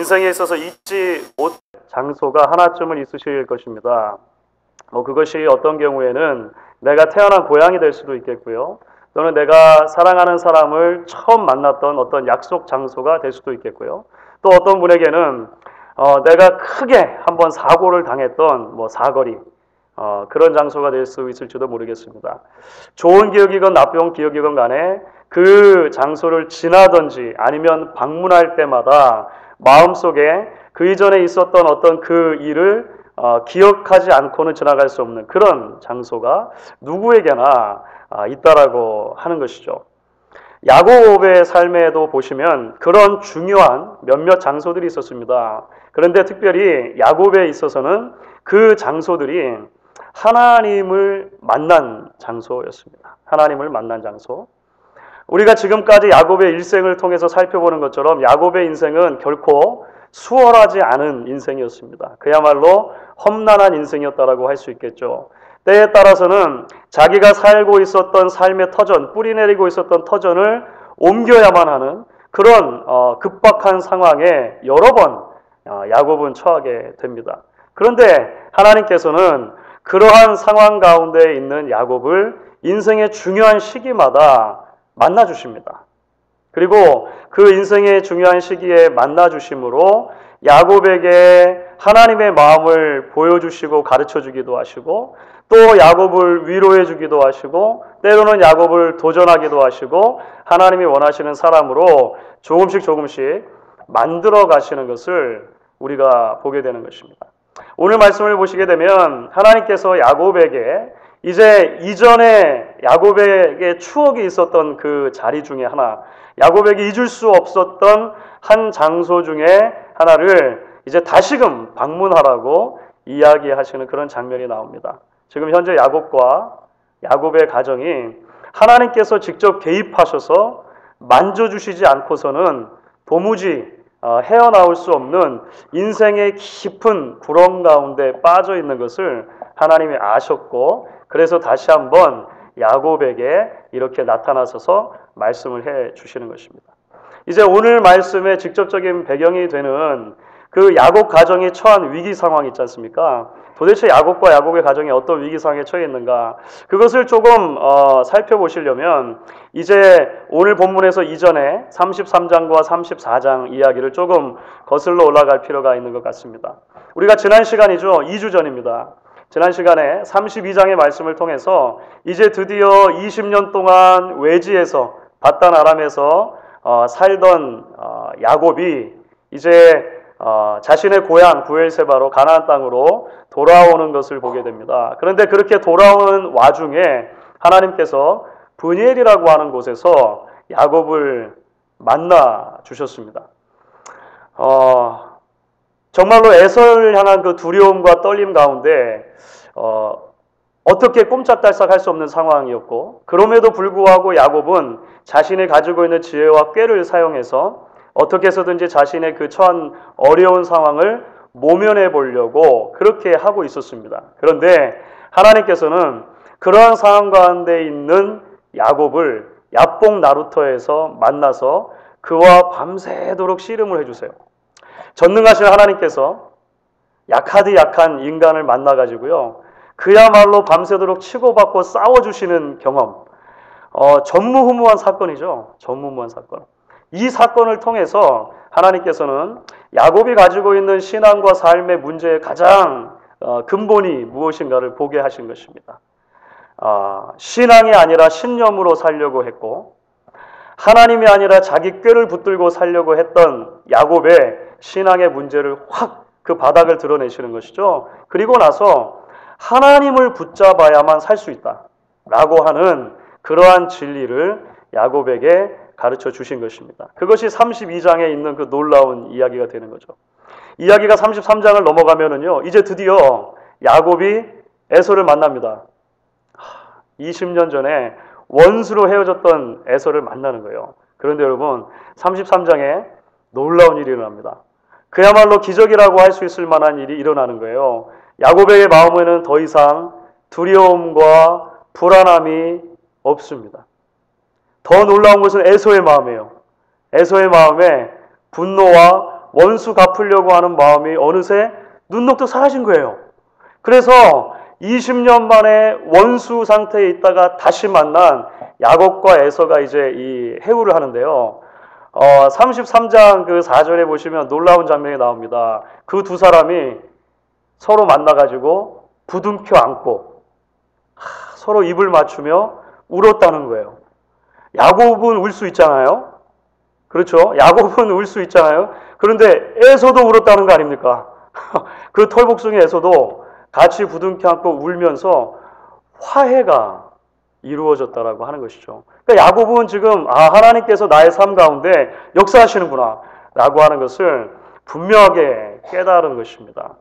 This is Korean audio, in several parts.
인생에 있어서 잊지 못 장소가 하나쯤은 있으실 것입니다. 그것이 어떤 경우에는 내가 태어난 고향이 될 수도 있겠고요. 또는 내가 사랑하는 사람을 처음 만났던 어떤 약속 장소가 될 수도 있겠고요. 또 어떤 분에게는 내가 크게 한번 사고를 당했던 사거리, 그런 장소가 될 수 있을지도 모르겠습니다. 좋은 기억이건 나쁜 기억이건 간에 그 장소를 지나든지 아니면 방문할 때마다 마음속에 그 이전에 있었던 어떤 그 일을 기억하지 않고는 지나갈 수 없는 그런 장소가 누구에게나 있다라고 하는 것이죠. 야곱의 삶에도 보시면 그런 중요한 몇몇 장소들이 있었습니다. 그런데 특별히 야곱에 있어서는 그 장소들이 하나님을 만난 장소였습니다. 하나님을 만난 장소. 우리가 지금까지 야곱의 일생을 통해서 살펴보는 것처럼 야곱의 인생은 결코 수월하지 않은 인생이었습니다. 그야말로 험난한 인생이었다라고 할 수 있겠죠. 때에 따라서는 자기가 살고 있었던 삶의 터전, 뿌리내리고 있었던 터전을 옮겨야만 하는 그런 급박한 상황에 여러 번 야곱은 처하게 됩니다. 그런데 하나님께서는 그러한 상황 가운데 있는 야곱을 인생의 중요한 시기마다 만나 주십니다. 그리고 그 인생의 중요한 시기에 만나 주심으로 야곱에게 하나님의 마음을 보여주시고 가르쳐주기도 하시고 또 야곱을 위로해 주기도 하시고 때로는 야곱을 도전하기도 하시고 하나님이 원하시는 사람으로 조금씩 만들어 가시는 것을 우리가 보게 되는 것입니다. 오늘 말씀을 보시게 되면 하나님께서 야곱에게 이제 이전에 야곱에게 추억이 있었던 그 자리 중에 하나, 야곱에게 잊을 수 없었던 한 장소 중에 하나를 이제 다시금 방문하라고 이야기하시는 그런 장면이 나옵니다. 지금 현재 야곱과 야곱의 가정이 하나님께서 직접 개입하셔서 만져주시지 않고서는 도무지 헤어나올 수 없는 인생의 깊은 구렁 가운데 빠져 있는 것을 하나님이 아셨고 그래서 다시 한번 야곱에게 이렇게 나타나셔서 말씀을 해 주시는 것입니다. 이제 오늘 말씀의 직접적인 배경이 되는 그 야곱 가정이 처한 위기 상황이 있지 않습니까? 도대체 야곱과 야곱의 가정이 어떤 위기 상황에 처해 있는가? 그것을 조금 살펴보시려면 이제 오늘 본문에서 이전에 33장과 34장 이야기를 조금 거슬러 올라갈 필요가 있는 것 같습니다. 우리가 지난 시간이죠. 2주 전입니다. 지난 시간에 32장의 말씀을 통해서 이제 드디어 20년 동안 외지에서 바단 아람에서 살던 야곱이 이제 자신의 고향 브엘세바로 가나안 땅으로 돌아오는 것을 보게 됩니다. 그런데 그렇게 돌아오는 와중에 하나님께서 브니엘이라고 하는 곳에서 야곱을 만나 주셨습니다. 정말로 에서를 향한 그 두려움과 떨림 가운데 어떻게 꼼짝달싹할 수 없는 상황이었고 그럼에도 불구하고 야곱은 자신이 가지고 있는 지혜와 꾀를 사용해서 어떻게 해서든지 자신의 그 처한 어려운 상황을 모면해 보려고 그렇게 하고 있었습니다. 그런데 하나님께서는 그러한 상황 가운데 있는 야곱을 야복 나루터에서 만나서 그와 밤새도록 씨름을 해주세요. 전능하신 하나님께서 약하디 약한 인간을 만나가지고요. 그야말로 밤새도록 치고받고 싸워주시는 경험. 전무후무한 사건이죠. 전무후무한 사건. 이 사건을 통해서 하나님께서는 야곱이 가지고 있는 신앙과 삶의 문제의 가장 근본이 무엇인가를 보게 하신 것입니다. 신앙이 아니라 신념으로 살려고 했고 하나님이 아니라 자기 꾀를 붙들고 살려고 했던 야곱의 신앙의 문제를 확 그 바닥을 드러내시는 것이죠. 그리고 나서 하나님을 붙잡아야만 살 수 있다라고 하는 그러한 진리를 야곱에게 가르쳐 주신 것입니다. 그것이 32장에 있는 그 놀라운 이야기가 되는 거죠. 이야기가 33장을 넘어가면은요, 이제 드디어 야곱이 에서를 만납니다. 20년 전에 원수로 헤어졌던 에서를 만나는 거예요. 그런데 여러분, 33장에 놀라운 일이 일어납니다. 그야말로 기적이라고 할 수 있을 만한 일이 일어나는 거예요. 야곱의 마음에는 더 이상 두려움과 불안함이 없습니다. 더 놀라운 것은 에서의 마음이에요. 에서의 마음에 분노와 원수 갚으려고 하는 마음이 어느새 눈녹듯 사라진 거예요. 그래서 20년 만에 원수 상태에 있다가 다시 만난 야곱과 에서가 이제 이 해후를 하는데요. 33장 그 4절에 보시면 놀라운 장면이 나옵니다. 그 두 사람이 서로 만나가지고 부둥켜 안고 서로 입을 맞추며 울었다는 거예요. 야곱은 울 수 있잖아요. 그렇죠? 야곱은 울 수 있잖아요. 그런데 에서도 울었다는 거 아닙니까? 그 털복숭이 에서도 같이 부둥켜 안고 울면서 화해가 이루어졌다라고 하는 것이죠. 그러니까 야곱은 지금 하나님께서 나의 삶 가운데 역사하시는구나 라고 하는 것을 분명하게 깨달은 것입니다.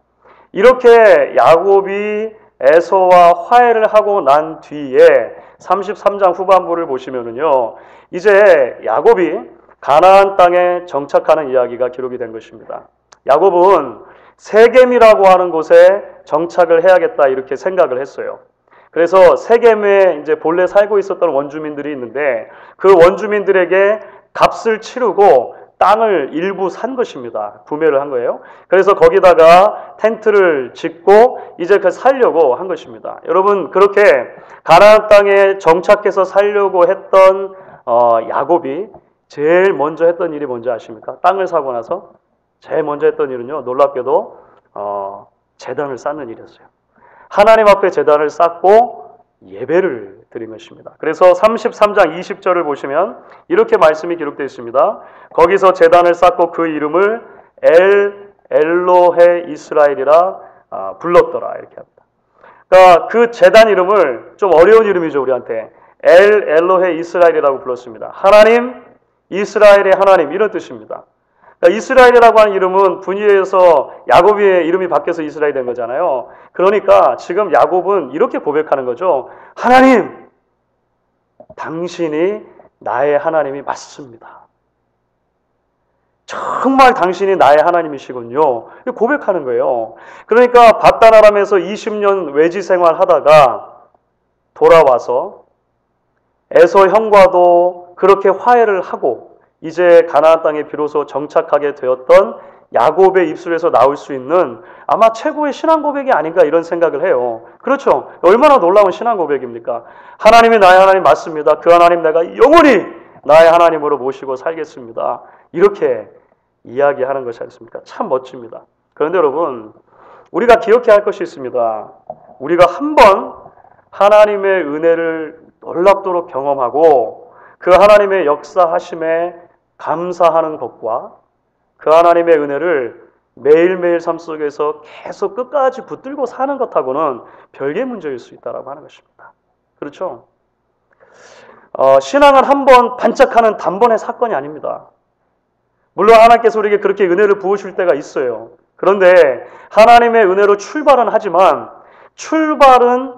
이렇게 야곱이 에서와 화해를 하고 난 뒤에 33장 후반부를 보시면은요, 이제 야곱이 가나안 땅에 정착하는 이야기가 기록이 된 것입니다. 야곱은 세겜이라고 하는 곳에 정착을 해야겠다 이렇게 생각을 했어요. 그래서 세겜에 이제 본래 살고 있었던 원주민들이 있는데 그 원주민들에게 값을 치르고 땅을 일부 산 것입니다. 구매를 한 거예요. 그래서 거기다가 텐트를 짓고 이제 그 살려고 한 것입니다. 여러분, 그렇게 가나안 땅에 정착해서 살려고 했던 야곱이 제일 먼저 했던 일이 뭔지 아십니까? 땅을 사고 나서 제일 먼저 했던 일은요, 놀랍게도 제단을 쌓는 일이었어요. 하나님 앞에 제단을 쌓고 예배를 드린 것입니다. 그래서 33장 20절을 보시면 이렇게 말씀이 기록되어 있습니다. 거기서 제단을 쌓고 그 이름을 엘로헤 이스라엘이라 불렀더라 이렇게 합니다. 그러니까 그 제단 이름을 좀 어려운 이름이죠, 우리한테. 엘로헤 이스라엘이라고 불렀습니다. 하나님, 이스라엘의 하나님 이런 뜻입니다. 그러니까 이스라엘이라고 하는 이름은 분이에서 야곱의 이름이 바뀌어서 이스라엘이 된 거잖아요. 그러니까 지금 야곱은 이렇게 고백하는 거죠. 하나님, 당신이 나의 하나님이 맞습니다. 정말 당신이 나의 하나님이시군요. 고백하는 거예요. 그러니까 밧단 아람에서 20년 외지 생활하다가 돌아와서 에서 형과도 그렇게 화해를 하고 이제 가나안 땅에 비로소 정착하게 되었던 야곱의 입술에서 나올 수 있는 아마 최고의 신앙 고백이 아닌가 이런 생각을 해요. 그렇죠? 얼마나 놀라운 신앙 고백입니까? 하나님이 나의 하나님 맞습니다. 그 하나님 내가 영원히 나의 하나님으로 모시고 살겠습니다. 이렇게 이야기하는 것이 아니겠습니까? 참 멋집니다. 그런데 여러분, 우리가 기억해야 할 것이 있습니다. 우리가 한번 하나님의 은혜를 놀랍도록 경험하고 그 하나님의 역사하심에 감사하는 것과 그 하나님의 은혜를 매일매일 삶 속에서 계속 끝까지 붙들고 사는 것하고는 별개의 문제일 수 있다고 하는 것입니다. 그렇죠? 신앙은 한번 반짝하는 단번의 사건이 아닙니다. 물론 하나님께서 우리에게 그렇게 은혜를 부으실 때가 있어요. 그런데 하나님의 은혜로 출발은 하지만 출발은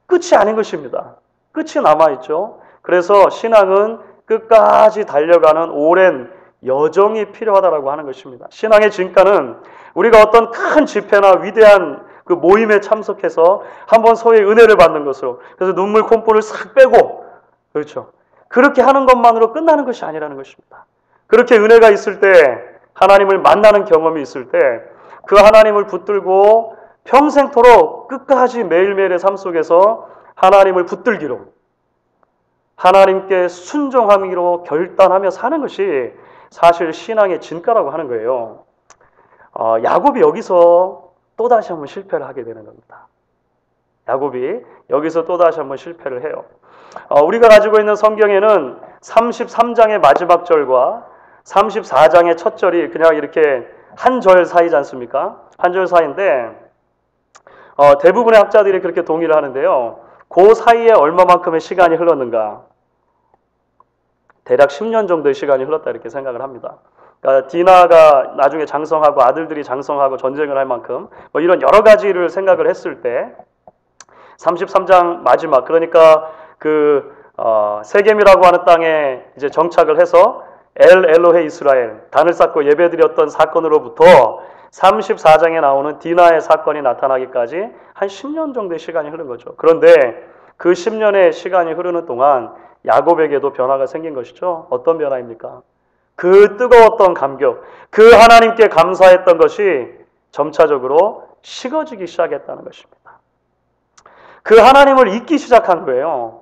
끝이 아닌 것입니다. 끝이 남아있죠. 그래서 신앙은 끝까지 달려가는 오랜 여정이 필요하다고 하는 것입니다. 신앙의 진가는 우리가 어떤 큰 집회나 위대한 그 모임에 참석해서 한번 소위 은혜를 받는 것으로 그래서 눈물 콧볼을 싹 빼고 그렇죠. 그렇게 하는 것만으로 끝나는 것이 아니라는 것입니다. 그렇게 은혜가 있을 때 하나님을 만나는 경험이 있을 때 그 하나님을 붙들고 평생토록 끝까지 매일매일의 삶 속에서 하나님을 붙들기로 하나님께 순종하기로 결단하며 사는 것이 사실 신앙의 진가라고 하는 거예요. 야곱이 여기서 또다시 한번 실패를 하게 되는 겁니다. 야곱이 여기서 또다시 한번 실패를 해요. 우리가 가지고 있는 성경에는 33장의 마지막 절과 34장의 첫 절이 그냥 이렇게 한 절 사이지 않습니까? 한 절 사이인데 대부분의 학자들이 그렇게 동의를 하는데요. 그 사이에 얼마만큼의 시간이 흘렀는가? 대략 10년 정도의 시간이 흘렀다 이렇게 생각을 합니다. 그러니까 디나가 나중에 장성하고 아들들이 장성하고 전쟁을 할 만큼 뭐 이런 여러 가지를 생각을 했을 때 33장 마지막 그러니까 그 세겜이라고 하는 땅에 이제 정착을 해서 엘로헤 이스라엘 단을 쌓고 예배드렸던 사건으로부터 34장에 나오는 디나의 사건이 나타나기까지 한 10년 정도의 시간이 흐른 거죠. 그런데 그 10년의 시간이 흐르는 동안 야곱에게도 변화가 생긴 것이죠. 어떤 변화입니까? 그 뜨거웠던 감격, 그 하나님께 감사했던 것이 점차적으로 식어지기 시작했다는 것입니다. 그 하나님을 잊기 시작한 거예요.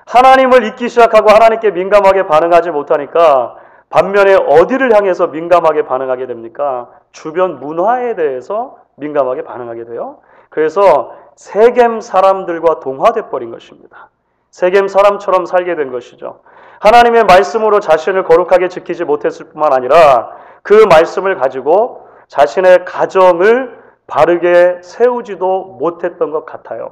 하나님을 잊기 시작하고 하나님께 민감하게 반응하지 못하니까 반면에 어디를 향해서 민감하게 반응하게 됩니까? 주변 문화에 대해서 민감하게 반응하게 돼요. 그래서 세겜 사람들과 동화돼 버린 것입니다. 세겜 사람처럼 살게 된 것이죠. 하나님의 말씀으로 자신을 거룩하게 지키지 못했을 뿐만 아니라 그 말씀을 가지고 자신의 가정을 바르게 세우지도 못했던 것 같아요.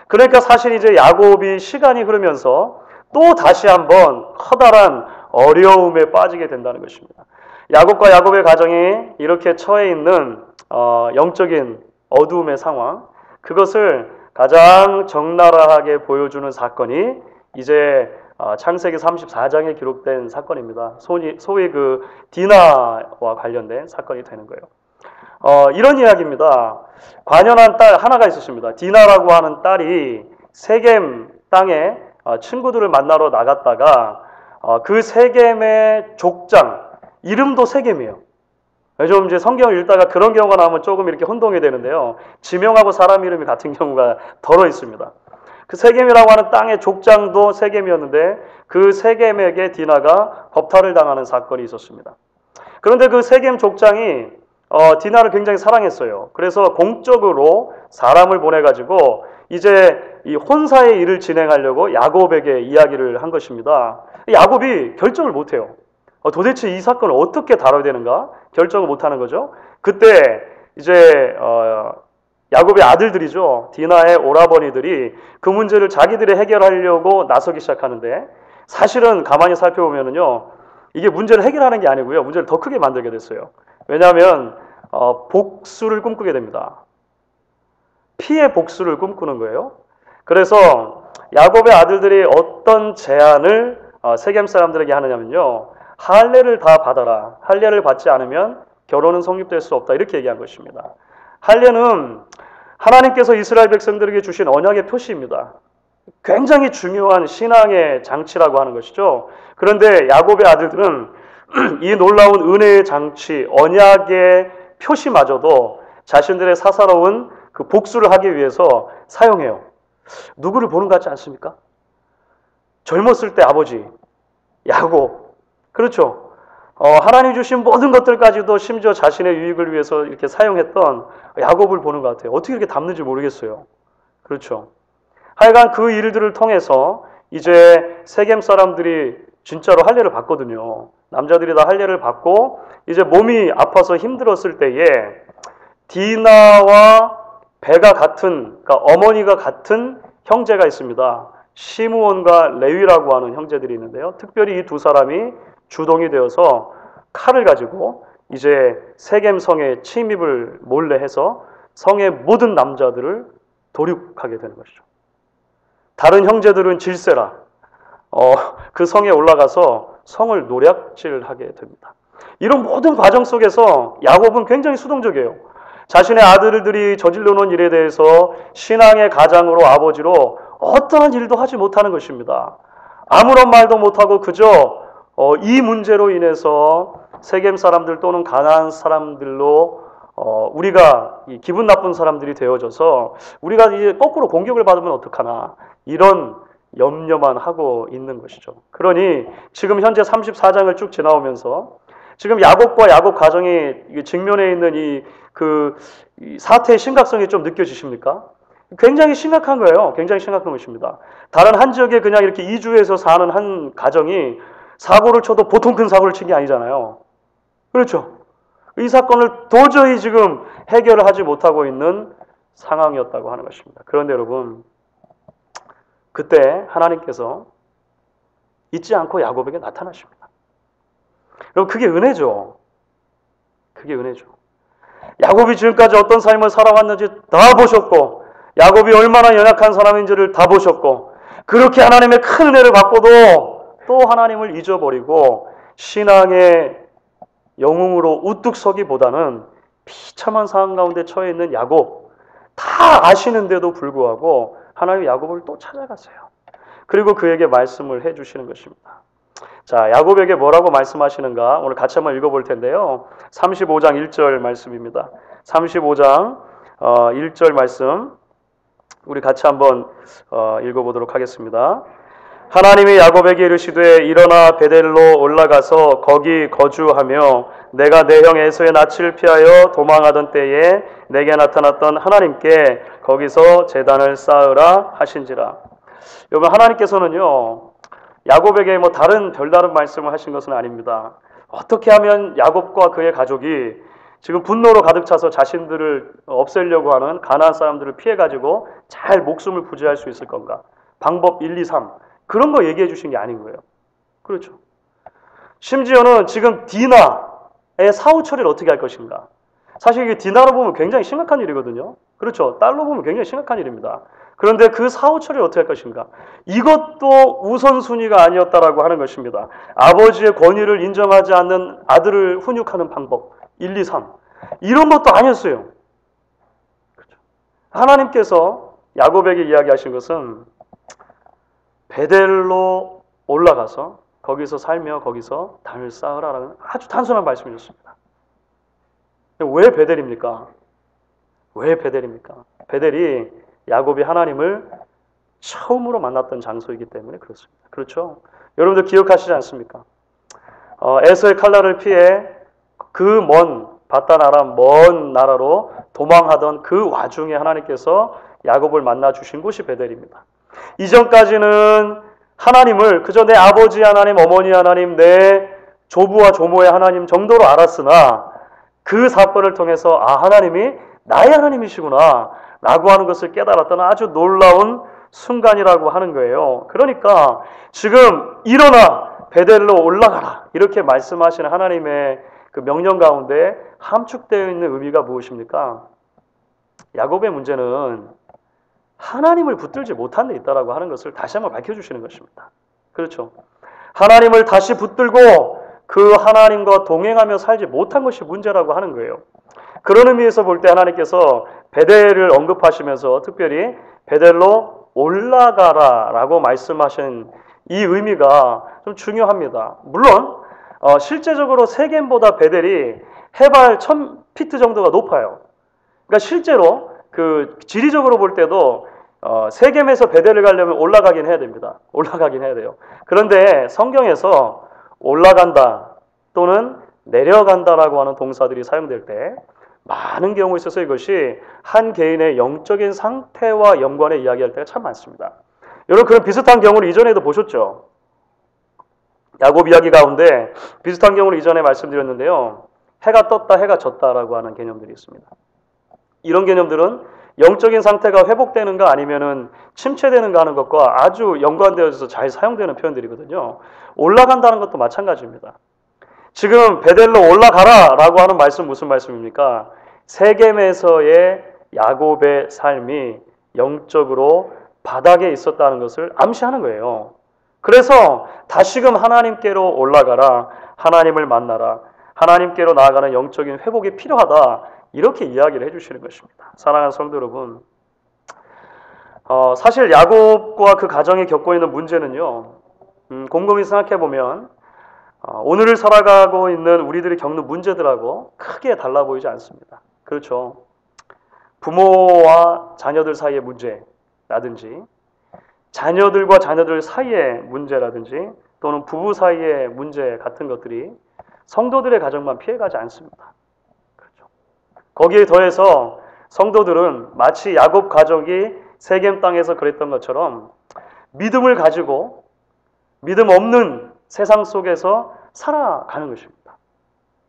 그러니까 사실 이제 야곱이 시간이 흐르면서 또 다시 한번 커다란 어려움에 빠지게 된다는 것입니다. 야곱과 야곱의 가정이 이렇게 처해 있는 영적인 어두움의 상황, 그것을 가장 적나라하게 보여주는 사건이 이제 창세기 34장에 기록된 사건입니다. 소위 그 디나와 관련된 사건이 되는 거예요. 이런 이야기입니다. 관연한 딸 하나가 있었습니다. 디나라고 하는 딸이 세겜 땅에 친구들을 만나러 나갔다가 그 세겜의 족장, 이름도 세겜이에요. 좀 이제 성경을 읽다가 그런 경우가 나오면 조금 이렇게 혼동이 되는데요. 지명하고 사람 이름이 같은 경우가 덜어 있습니다. 그 세겜이라고 하는 땅의 족장도 세겜이었는데 그 세겜에게 디나가 법탈을 당하는 사건이 있었습니다. 그런데 그 세겜 족장이 디나를 굉장히 사랑했어요. 그래서 공적으로 사람을 보내가지고 이제 이 혼사의 일을 진행하려고 야곱에게 이야기를 한 것입니다. 야곱이 결정을 못해요. 도대체 이 사건을 어떻게 다뤄야 되는가 결정을 못하는 거죠. 그때 이제 야곱의 아들들이죠. 디나의 오라버니들이 그 문제를 자기들이 해결하려고 나서기 시작하는데 사실은 가만히 살펴보면은요, 이게 문제를 해결하는 게 아니고요, 문제를 더 크게 만들게 됐어요. 왜냐하면 복수를 꿈꾸게 됩니다. 피해 복수를 꿈꾸는 거예요. 그래서 야곱의 아들들이 어떤 제안을 세겜 사람들에게 하느냐면요, 할례를 다 받아라. 할례를 받지 않으면 결혼은 성립될 수 없다. 이렇게 얘기한 것입니다. 할례는 하나님께서 이스라엘 백성들에게 주신 언약의 표시입니다. 굉장히 중요한 신앙의 장치라고 하는 것이죠. 그런데 야곱의 아들들은 이 놀라운 은혜의 장치, 언약의 표시마저도 자신들의 사사로운 그 복수를 하기 위해서 사용해요. 누구를 보는 것 같지 않습니까? 젊었을 때 아버지, 야곱. 그렇죠. 하나님 주신 모든 것들까지도 심지어 자신의 유익을 위해서 이렇게 사용했던 야곱을 보는 것 같아요. 어떻게 이렇게 닮는지 모르겠어요. 그렇죠. 하여간 그 일들을 통해서 이제 세겜 사람들이 진짜로 할례를 받거든요. 남자들이 다 할례를 받고 이제 몸이 아파서 힘들었을 때에 디나와 배가 같은, 그러니까 어머니가 같은 형제가 있습니다. 시므온과 레위라고 하는 형제들이 있는데요. 특별히 이 두 사람이 주동이 되어서 칼을 가지고 이제 세겜 성에 침입을 몰래 해서 성의 모든 남자들을 도륙하게 되는 것이죠. 다른 형제들은 질세라 그 성에 올라가서 성을 노략질하게 됩니다. 이런 모든 과정 속에서 야곱은 굉장히 수동적이에요. 자신의 아들들이 저질러 놓은 일에 대해서 신앙의 가장으로 아버지로 어떠한 일도 하지 못하는 것입니다. 아무런 말도 못하고 그저 이 문제로 인해서 세겜 사람들 또는 가나안 사람들로 우리가 기분 나쁜 사람들이 되어져서 우리가 이제 거꾸로 공격을 받으면 어떡하나, 이런 염려만 하고 있는 것이죠. 그러니 지금 현재 34장을 쭉 지나오면서 지금 야곱과 야곱 가정이 직면해 있는 이 사태의 심각성이 좀 느껴지십니까? 굉장히 심각한 거예요. 굉장히 심각한 것입니다. 다른 한 지역에 그냥 이렇게 이주해서 사는 한 가정이 사고를 쳐도 보통 큰 사고를 친 게 아니잖아요. 그렇죠? 이 사건을 도저히 지금 해결을 하지 못하고 있는 상황이었다고 하는 것입니다. 그런데 여러분, 그때 하나님께서 잊지 않고 야곱에게 나타나십니다. 여러분, 그게 은혜죠. 그게 은혜죠. 야곱이 지금까지 어떤 삶을 살아왔는지 다 보셨고, 야곱이 얼마나 연약한 사람인지를 다 보셨고, 그렇게 하나님의 큰 은혜를 받고도 또 하나님을 잊어버리고 신앙의 영웅으로 우뚝 서기보다는 비참한 상황 가운데 처해 있는 야곱, 다 아시는데도 불구하고 하나님 야곱을 또 찾아가세요. 그리고 그에게 말씀을 해주시는 것입니다. 자, 야곱에게 뭐라고 말씀하시는가? 오늘 같이 한번 읽어볼 텐데요. 35장 1절 말씀입니다. 35장 1절 말씀 우리 같이 한번 읽어보도록 하겠습니다. 하나님이 야곱에게 이르시되 일어나 베델로 올라가서 거기 거주하며 내가 내 형 에서의 낯을 피하여 도망하던 때에 내게 나타났던 하나님께 거기서 제단을 쌓으라 하신지라. 여러분, 하나님께서는요 야곱에게 뭐 별다른 말씀을 하신 것은 아닙니다. 어떻게 하면 야곱과 그의 가족이 지금 분노로 가득 차서 자신들을 없애려고 하는 가나안 사람들을 피해가지고 잘 목숨을 부지할 수 있을 건가? 방법 1, 2, 3 그런 거 얘기해 주신 게 아닌 거예요. 그렇죠. 심지어는 지금 디나의 사후 처리를 어떻게 할 것인가? 사실 이게 디나로 보면 굉장히 심각한 일이거든요. 그렇죠. 딸로 보면 굉장히 심각한 일입니다. 그런데 그 사후 처리를 어떻게 할 것인가? 이것도 우선순위가 아니었다라고 하는 것입니다. 아버지의 권위를 인정하지 않는 아들을 훈육하는 방법 1, 2, 3 이런 것도 아니었어요. 그렇죠. 하나님께서 야곱에게 이야기하신 것은 베델로 올라가서 거기서 살며 거기서 단을 쌓으라라는 아주 단순한 말씀이었습니다. 왜 베델입니까? 왜 베델입니까? 베델이 야곱이 하나님을 처음으로 만났던 장소이기 때문에 그렇습니다. 그렇죠? 여러분들 기억하시지 않습니까? 에서의 칼날을 피해 그 먼 바단 아람 먼 나라로 도망하던 그 와중에 하나님께서 야곱을 만나 주신 곳이 베델입니다. 이전까지는 하나님을 그저 내 아버지 하나님, 어머니 하나님, 내 조부와 조모의 하나님 정도로 알았으나 그 사건을 통해서 하나님이 나의 하나님이시구나 라고 하는 것을 깨달았던 아주 놀라운 순간이라고 하는 거예요. 그러니까 지금 일어나 베델로 올라가라 이렇게 말씀하시는 하나님의 그 명령 가운데 함축되어 있는 의미가 무엇입니까? 야곱의 문제는 하나님을 붙들지 못한 데 있다라고 하는 것을 다시 한번 밝혀주시는 것입니다. 그렇죠. 하나님을 다시 붙들고 그 하나님과 동행하며 살지 못한 것이 문제라고 하는 거예요. 그런 의미에서 볼 때 하나님께서 베델을 언급하시면서 특별히 베델로 올라가라라고 말씀하신 이 의미가 좀 중요합니다. 물론 실제적으로 세겜보다 베델이 해발 1000피트 정도가 높아요. 그러니까 실제로 그 지리적으로 볼 때도 세겜에서 베델을 가려면 올라가긴 해야 됩니다. 올라가긴 해야 돼요. 그런데 성경에서 올라간다 또는 내려간다라고 하는 동사들이 사용될 때 많은 경우에 있어서 이것이 한 개인의 영적인 상태와 연관해 이야기할 때가 참 많습니다. 여러분 그런 비슷한 경우를 이전에도 보셨죠? 야곱 이야기 가운데 비슷한 경우를 이전에 말씀드렸는데요. 해가 떴다, 해가 졌다라고 하는 개념들이 있습니다. 이런 개념들은 영적인 상태가 회복되는가 아니면은 침체되는가 하는 것과 아주 연관되어서 잘 사용되는 표현들이거든요. 올라간다는 것도 마찬가지입니다. 지금 베델로 올라가라라고 하는 말씀 무슨 말씀입니까? 세겜에서의 야곱의 삶이 영적으로 바닥에 있었다는 것을 암시하는 거예요. 그래서 다시금 하나님께로 올라가라, 하나님을 만나라, 하나님께로 나아가는 영적인 회복이 필요하다 이렇게 이야기를 해주시는 것입니다. 사랑하는 성도 여러분, 사실 야곱과 그 가정이 겪고 있는 문제는요, 곰곰이 생각해 보면 오늘을 살아가고 있는 우리들이 겪는 문제들하고 크게 달라 보이지 않습니다. 그렇죠. 부모와 자녀들 사이의 문제라든지 자녀들과 자녀들 사이의 문제라든지 또는 부부 사이의 문제 같은 것들이 성도들의 가정만 피해가지 않습니다. 그렇죠. 거기에 더해서 성도들은 마치 야곱 가족이 세겜 땅에서 그랬던 것처럼 믿음을 가지고 믿음 없는 세상 속에서 살아가는 것입니다.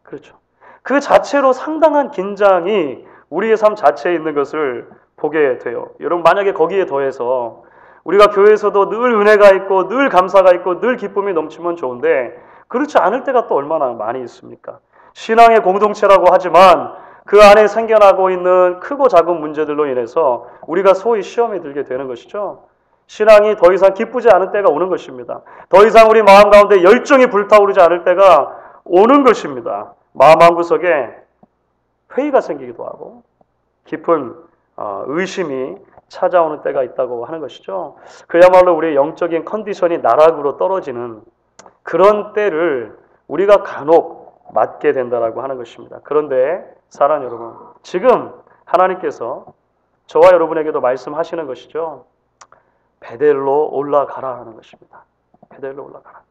그렇죠. 그 자체로 상당한 긴장이 우리의 삶 자체에 있는 것을 보게 돼요. 여러분 만약에 거기에 더해서 우리가 교회에서도 늘 은혜가 있고 늘 감사가 있고 늘 기쁨이 넘치면 좋은데 그렇지 않을 때가 또 얼마나 많이 있습니까? 신앙의 공동체라고 하지만 그 안에 생겨나고 있는 크고 작은 문제들로 인해서 우리가 소위 시험에 들게 되는 것이죠. 신앙이 더 이상 기쁘지 않은 때가 오는 것입니다. 더 이상 우리 마음 가운데 열정이 불타오르지 않을 때가 오는 것입니다. 마음 한구석에 회의가 생기기도 하고 깊은 의심이 찾아오는 때가 있다고 하는 것이죠. 그야말로 우리의 영적인 컨디션이 나락으로 떨어지는 그런 때를 우리가 간혹 맞게 된다라고 하는 것입니다. 그런데 사랑하는 여러분, 지금 하나님께서 저와 여러분에게도 말씀하시는 것이죠. 베델로 올라가라 하는 것입니다. 베델로 올라가라.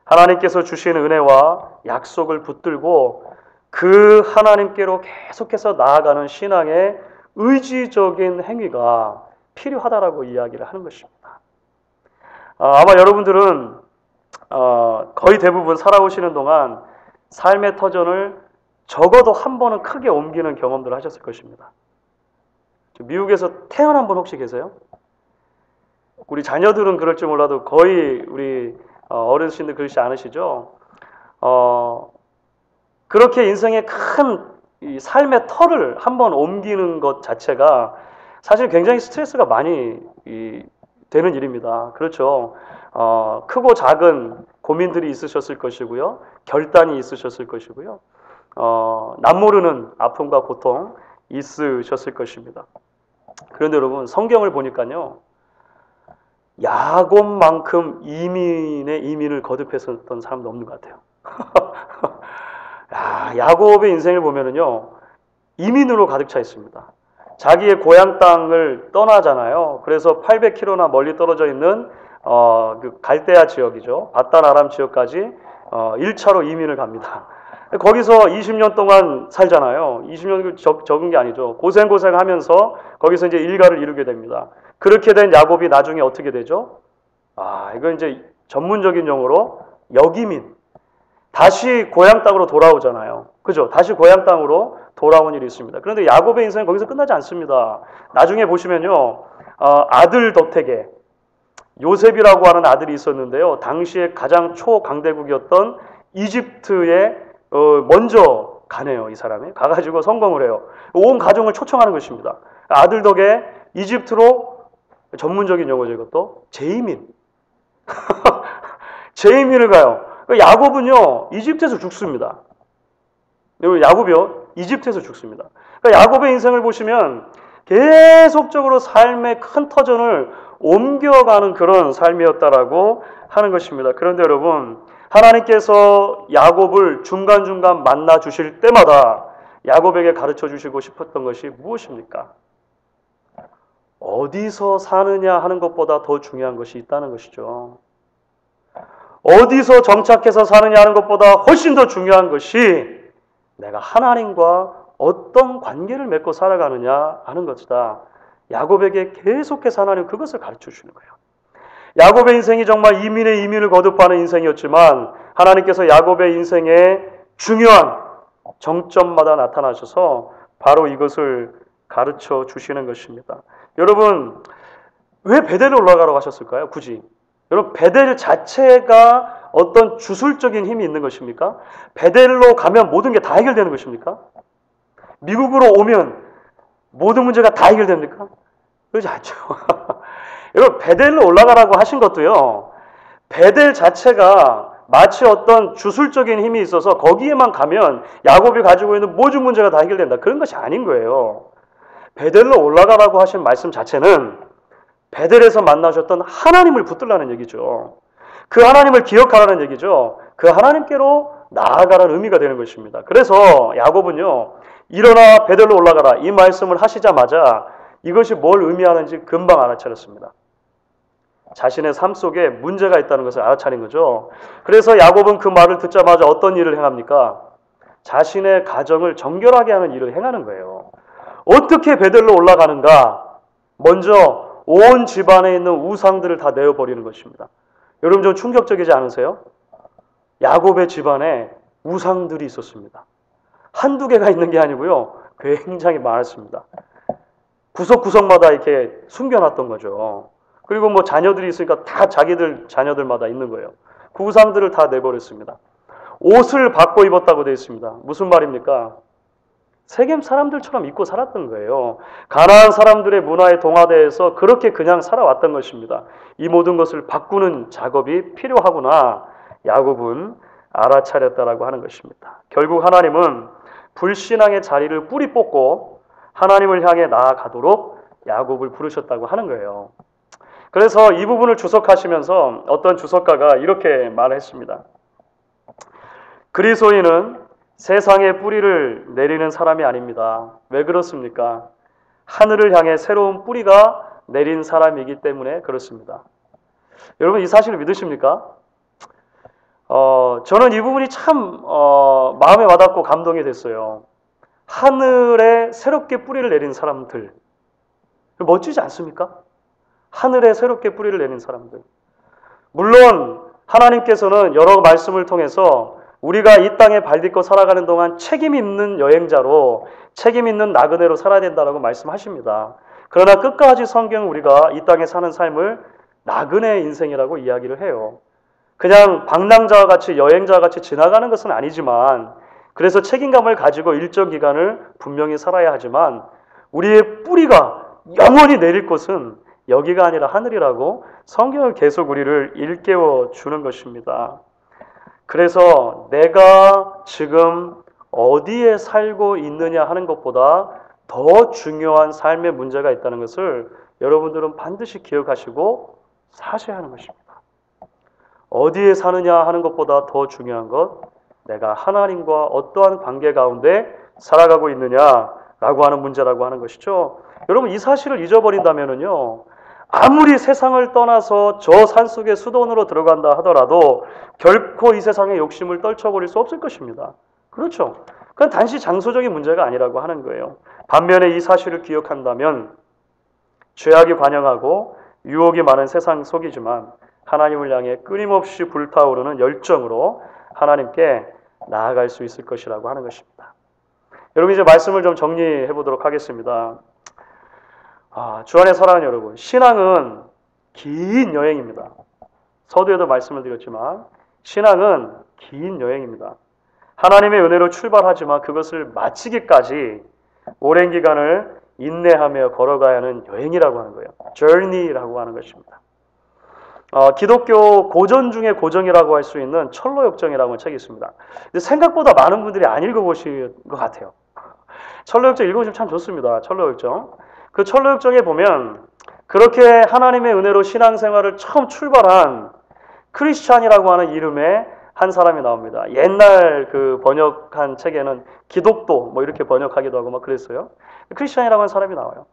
하나님께서 주신 은혜와 약속을 붙들고 그 하나님께로 계속해서 나아가는 신앙의 의지적인 행위가 필요하다라고 이야기를 하는 것입니다. 아마 여러분들은 거의 대부분 살아오시는 동안 삶의 터전을 적어도 한 번은 크게 옮기는 경험들을 하셨을 것입니다. 미국에서 태어난 분 혹시 계세요? 우리 자녀들은 그럴지 몰라도 거의 우리 어르신들 그렇지 않으시죠? 그렇게 인생의 큰 이 삶의 터를 한번 옮기는 것 자체가 사실 굉장히 스트레스가 많이 되는 일입니다. 그렇죠? 크고 작은 고민들이 있으셨을 것이고요. 결단이 있으셨을 것이고요. 남모르는 아픔과 고통 있으셨을 것입니다. 그런데 여러분, 성경을 보니까요. 야곱만큼 이민을 거듭했었던 사람도 없는 것 같아요. 야곱의 인생을 보면은요, 이민으로 가득 차 있습니다. 자기의 고향 땅을 떠나잖아요. 그래서 800km나 멀리 떨어져 있는 그 갈대아 지역이죠. 바단 아람 지역까지 1차로 이민을 갑니다. 거기서 20년 동안 살잖아요. 20년 적은 게 아니죠. 고생하면서 거기서 이제 일가를 이루게 됩니다. 그렇게 된 야곱이 나중에 어떻게 되죠? 이건 이제 전문적인 용어로 역이민. 다시 고향 땅으로 돌아오잖아요. 그죠? 다시 고향 땅으로 돌아온 일이 있습니다. 그런데 야곱의 인생은 거기서 끝나지 않습니다. 나중에 보시면요. 아들 덕택에 요셉이라고 하는 아들이 있었는데요. 당시에 가장 초강대국이었던 이집트에 먼저 가네요. 이 사람이. 가가지고 성공을 해요. 온 가정을 초청하는 것입니다. 아들 덕에 이집트로 전문적인 용어죠. 이것도 재이민. 재이민을 가요. 야곱은요, 이집트에서 죽습니다. 야곱이요, 이집트에서 죽습니다. 그러니까 야곱의 인생을 보시면 계속적으로 삶의 큰 터전을 옮겨가는 그런 삶이었다라고 하는 것입니다. 그런데 여러분, 하나님께서 야곱을 중간중간 만나 주실 때마다 야곱에게 가르쳐 주시고 싶었던 것이 무엇입니까? 어디서 사느냐 하는 것보다 더 중요한 것이 있다는 것이죠. 어디서 정착해서 사느냐 하는 것보다 훨씬 더 중요한 것이 내가 하나님과 어떤 관계를 맺고 살아가느냐 하는 것이다. 야곱에게 계속해서 하나님 그것을 가르쳐 주시는 거예요. 야곱의 인생이 정말 이민을 거듭하는 인생이었지만 하나님께서 야곱의 인생의 중요한 정점마다 나타나셔서 바로 이것을 가르쳐 주시는 것입니다. 여러분, 왜 베델에 올라가라고 하셨을까요? 굳이. 여러분, 베델 자체가 어떤 주술적인 힘이 있는 것입니까? 베델로 가면 모든 게 다 해결되는 것입니까? 미국으로 오면 모든 문제가 다 해결됩니까? 그렇지 않죠. 여러분, 베델로 올라가라고 하신 것도요, 베델 자체가 마치 어떤 주술적인 힘이 있어서 거기에만 가면 야곱이 가지고 있는 모든 문제가 다 해결된다. 그런 것이 아닌 거예요. 베델로 올라가라고 하신 말씀 자체는 베델에서 만나셨던 하나님을 붙들라는 얘기죠. 그 하나님을 기억하라는 얘기죠. 그 하나님께로 나아가라는 의미가 되는 것입니다. 그래서 야곱은요, 일어나 베델로 올라가라 이 말씀을 하시자마자 이것이 뭘 의미하는지 금방 알아차렸습니다. 자신의 삶 속에 문제가 있다는 것을 알아차린 거죠. 그래서 야곱은 그 말을 듣자마자 어떤 일을 행합니까? 자신의 가정을 정결하게 하는 일을 행하는 거예요. 어떻게 베델로 올라가는가? 먼저 온 집안에 있는 우상들을 다 내어버리는 것입니다. 여러분 좀 충격적이지 않으세요? 야곱의 집안에 우상들이 있었습니다. 한두 개가 있는 게 아니고요. 굉장히 많았습니다. 구석구석마다 이렇게 숨겨놨던 거죠. 그리고 뭐 자녀들이 있으니까 다 자기들 자녀들마다 있는 거예요. 그 우상들을 다 내버렸습니다. 옷을 바꿔 입었다고 되어 있습니다. 무슨 말입니까? 세겜 사람들처럼 입고 살았던 거예요. 가나안 사람들의 문화에 동화되어서 그렇게 그냥 살아왔던 것입니다. 이 모든 것을 바꾸는 작업이 필요하구나 야곱은 알아차렸다라고 하는 것입니다. 결국 하나님은 불신앙의 자리를 뿌리 뽑고 하나님을 향해 나아가도록 야곱을 부르셨다고 하는 거예요. 그래서 이 부분을 주석하시면서 어떤 주석가가 이렇게 말했습니다. 그리스도인은 세상에 뿌리를 내리는 사람이 아닙니다. 왜 그렇습니까? 하늘을 향해 새로운 뿌리가 내린 사람이기 때문에 그렇습니다. 여러분 이 사실을 믿으십니까? 저는 이 부분이 참 마음에 와닿고 감동이 됐어요. 하늘에 새롭게 뿌리를 내린 사람들, 멋지지 않습니까? 하늘에 새롭게 뿌리를 내린 사람들. 물론 하나님께서는 여러 말씀을 통해서 우리가 이 땅에 발딛고 살아가는 동안 책임 있는 여행자로, 책임 있는 나그네로 살아야 된다고 말씀하십니다. 그러나 끝까지 성경은 우리가 이 땅에 사는 삶을 나그네 인생이라고 이야기를 해요. 그냥 방랑자와 같이 여행자와 같이 지나가는 것은 아니지만, 그래서 책임감을 가지고 일정 기간을 분명히 살아야 하지만 우리의 뿌리가 영원히 내릴 곳은 여기가 아니라 하늘이라고 성경을 계속 우리를 일깨워 주는 것입니다. 그래서 내가 지금 어디에 살고 있느냐 하는 것보다 더 중요한 삶의 문제가 있다는 것을 여러분들은 반드시 기억하시고 사셔야 하는 것입니다. 어디에 사느냐 하는 것보다 더 중요한 것, 내가 하나님과 어떠한 관계 가운데 살아가고 있느냐라고 하는 문제라고 하는 것이죠. 여러분 이 사실을 잊어버린다면요, 아무리 세상을 떠나서 저 산속의 수도원으로 들어간다 하더라도 결코 이 세상의 욕심을 떨쳐버릴 수 없을 것입니다. 그렇죠. 그건 단지 장소적인 문제가 아니라고 하는 거예요. 반면에 이 사실을 기억한다면 죄악이 관영하고 유혹이 많은 세상 속이지만 하나님을 향해 끊임없이 불타오르는 열정으로 하나님께 나아갈 수 있을 것이라고 하는 것입니다. 여러분 이제 말씀을 좀 정리해 보도록 하겠습니다. 주 안에 사랑하는 여러분, 신앙은 긴 여행입니다. 서두에도 말씀을 드렸지만 신앙은 긴 여행입니다. 하나님의 은혜로 출발하지만 그것을 마치기까지 오랜 기간을 인내하며 걸어가야 하는 여행이라고 하는 거예요. journey라고 하는 것입니다. 기독교 고전 중에 고전이라고 할 수 있는 철로역정이라고 하는 책이 있습니다. 근데 생각보다 많은 분들이 안 읽어보실 것 같아요. 철로역정 읽어보시면 참 좋습니다. 철로역정. 그 철로역정에 보면 그렇게 하나님의 은혜로 신앙생활을 처음 출발한 크리스찬이라고 하는 이름의 한 사람이 나옵니다. 옛날 그 번역한 책에는 기독도 뭐 이렇게 번역하기도 하고 막 그랬어요. 크리스찬이라고 하는 사람이 나와요.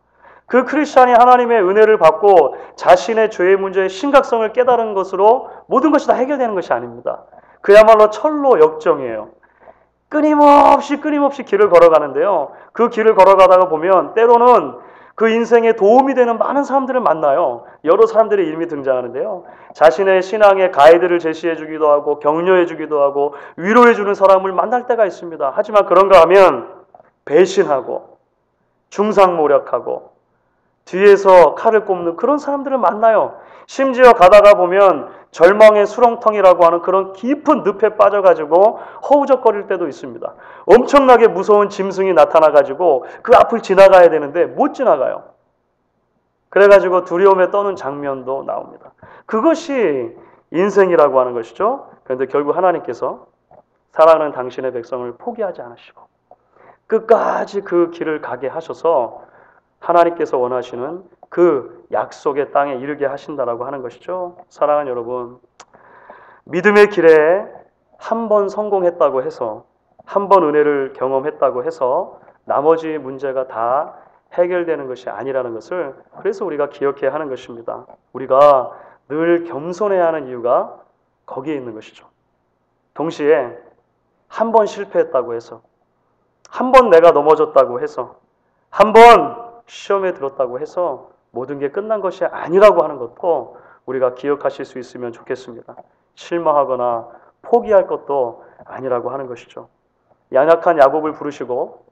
그 크리스찬이 하나님의 은혜를 받고 자신의 죄의 문제의 심각성을 깨달은 것으로 모든 것이 다 해결되는 것이 아닙니다. 그야말로 철로 역정이에요. 끊임없이 길을 걸어가는데요. 그 길을 걸어가다가 보면 때로는 그 인생에 도움이 되는 많은 사람들을 만나요. 여러 사람들의 이름이 등장하는데요. 자신의 신앙의 가이드를 제시해 주기도 하고 격려해 주기도 하고 위로해 주는 사람을 만날 때가 있습니다. 하지만 그런가 하면 배신하고 중상모략하고 뒤에서 칼을 꼽는 그런 사람들을 만나요. 심지어 가다가 보면 절망의 수렁텅이라고 하는 그런 깊은 늪에 빠져가지고 허우적거릴 때도 있습니다. 엄청나게 무서운 짐승이 나타나가지고 그 앞을 지나가야 되는데 못 지나가요. 그래가지고 두려움에 떠는 장면도 나옵니다. 그것이 인생이라고 하는 것이죠. 그런데 결국 하나님께서 사랑하는 당신의 백성을 포기하지 않으시고 끝까지 그 길을 가게 하셔서 하나님께서 원하시는 그 약속의 땅에 이르게 하신다라고 하는 것이죠. 사랑하는 여러분, 믿음의 길에 한 번 성공했다고 해서, 한 번 은혜를 경험했다고 해서 나머지 문제가 다 해결되는 것이 아니라는 것을 그래서 우리가 기억해야 하는 것입니다. 우리가 늘 겸손해야 하는 이유가 거기에 있는 것이죠. 동시에 한 번 실패했다고 해서, 한 번 내가 넘어졌다고 해서, 한 번 시험에 들었다고 해서 모든 게 끝난 것이 아니라고 하는 것도 우리가 기억하실 수 있으면 좋겠습니다. 실망하거나 포기할 것도 아니라고 하는 것이죠. 연약한 야곱을 부르시고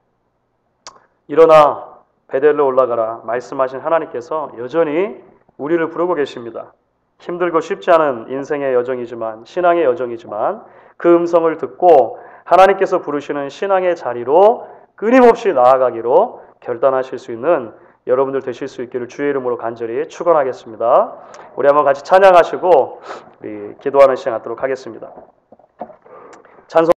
일어나 베델로 올라가라 말씀하신 하나님께서 여전히 우리를 부르고 계십니다. 힘들고 쉽지 않은 인생의 여정이지만, 신앙의 여정이지만 그 음성을 듣고 하나님께서 부르시는 신앙의 자리로 끊임없이 나아가기로 결단하실 수 있는 여러분들 되실 수 있기를 주의 이름으로 간절히 축원하겠습니다. 우리 한번 같이 찬양하시고 우리 기도하는 시간 갖도록 하겠습니다. 찬송